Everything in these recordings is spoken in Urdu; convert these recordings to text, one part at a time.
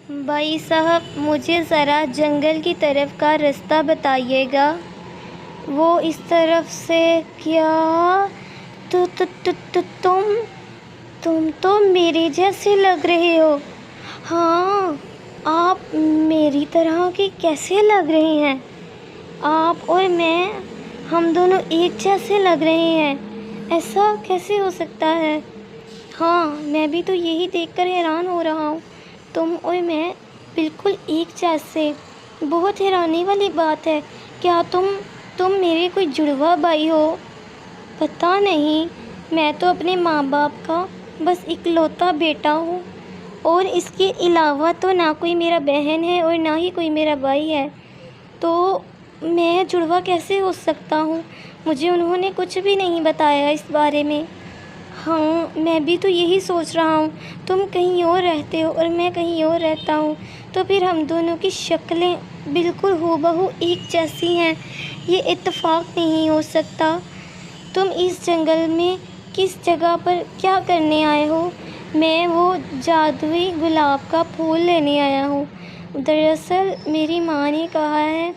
بھائی صاحب، مجھے ذرا جنگل کی طرف کا راستہ بتائیے گا۔ وہ اس طرف سے کیا؟ تم تو میرے جیسے لگ رہے ہو۔ ہاں، آپ میری طرح کے کیسے لگ رہے ہیں؟ آپ اور میں، ہم دونوں ایک جیسے لگ رہے ہیں، ایسا کیسے ہو سکتا ہے؟ ہاں، میں بھی تو یہی دیکھ کر حیران ہو رہا ہوں، تم اور میں بالکل ایک جیسے۔ بہت حیرانی والی بات ہے۔ کیا تم میرے کوئی جڑواں بھائی ہو؟ پتہ نہیں، میں تو اپنے ماں باپ کا بس اکلوتا بیٹا ہوں، اور اس کے علاوہ تو نہ کوئی میرا بہن ہے اور نہ ہی کوئی میرا بھائی ہے، تو میں جڑواں کیسے ہو سکتا ہوں؟ مجھے انہوں نے کچھ بھی نہیں بتایا اس بارے میں۔ ہاں، میں بھی تو یہی سوچ رہا ہوں، تم کہیں اور رہتے ہو اور میں کہیں اور رہتا ہوں، تو پھر ہم دونوں کی شکلیں بالکل ہو بہو ایک جیسی ہیں۔ یہ اتفاق نہیں ہو سکتا۔ تم اس جنگل میں کس جگہ پر کیا کرنے آئے ہو؟ میں وہ جادوئی گلاب کا پھول لینے آیا ہوں۔ دراصل میری ماں نے کہا ہے،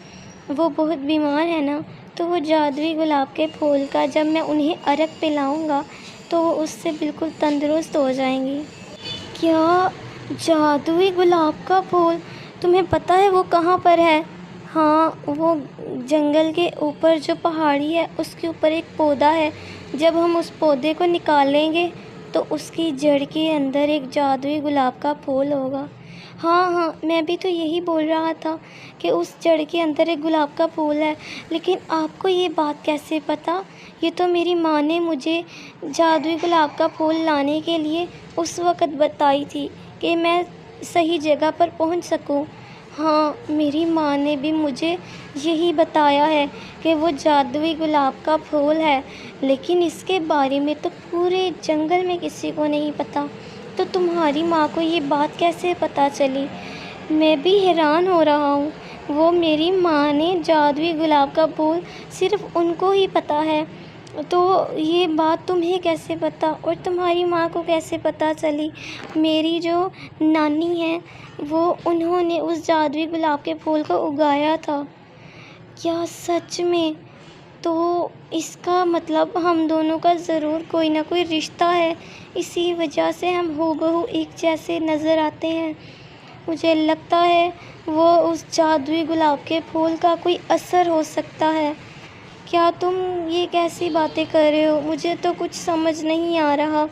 وہ بہت بیمار ہے نا، تو وہ جادوئی گلاب کے پھول کا جب میں انہیں عرق پلاؤں گا تو وہ اس سے بالکل تندرست ہو جائیں گی۔ کیا؟ جادوئی گلاب کا پھول؟ تمہیں پتہ ہے وہ کہاں پر ہے؟ ہاں، وہ جنگل کے اوپر جو پہاڑی ہے اس کے اوپر ایک پودا ہے۔ جب ہم اس پودے کو نکالیں گے تو اس کی جڑ کے اندر ایک جادوئی گلاب کا پھول ہوگا۔ ہاں، میں بھی تو یہی بول رہا تھا کہ اس جڑ کے اندر ایک گلاب کا پھول ہے، لیکن آپ کو یہ بات کیسے پتہ؟ یہ تو میری ماں نے مجھے جادوئی گلاب کا پھول لانے کے لیے اس وقت بتائی تھی کہ میں صحیح جگہ پر پہنچ سکوں۔ ہاں، میری ماں نے بھی مجھے یہی بتایا ہے کہ وہ جادوئی گلاب کا پھول ہے، لیکن اس کے بارے میں تو پورے جنگل میں کسی کو نہیں پتہ۔ تو تمہاری ماں کو یہ بات کیسے پتہ چلی؟ میں بھی حیران ہو رہا ہوں۔ وہ میری ماں نے جادوئی گلاب کا پھول صرف ان کو ہی پتہ ہے، تو یہ بات تمہیں کیسے پتہ اور تمہاری ماں کو کیسے پتہ چلی؟ میری جو نانی ہے، انہوں نے اس جادوئی گلاب کے پھول کو اگایا تھا۔ کیا سچ میں؟ تو اس کا مطلب ہم دونوں کا ضرور کوئی نہ کوئی رشتہ ہے، اسی وجہ سے ہم ہو بہو ایک جیسے نظر آتے ہیں۔ مجھے لگتا ہے وہ اس جادوئی گلاب کے پھول کا کوئی اثر ہو سکتا ہے۔ کیا تم یہ کیسی باتیں کر رہے ہو؟ مجھے تو کچھ سمجھ نہیں آ رہا،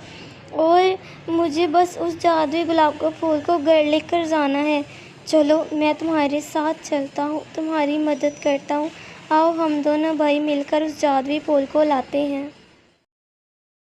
اور مجھے بس اس جادوئی گلاب کے پھول کو گھر لے کر جانا ہے۔ چلو، میں تمہارے ساتھ چلتا ہوں، تمہاری مدد کرتا ہوں۔ آؤ ہم دونوں بھائی مل کر اس جادوئی پھول کو لاتے ہیں۔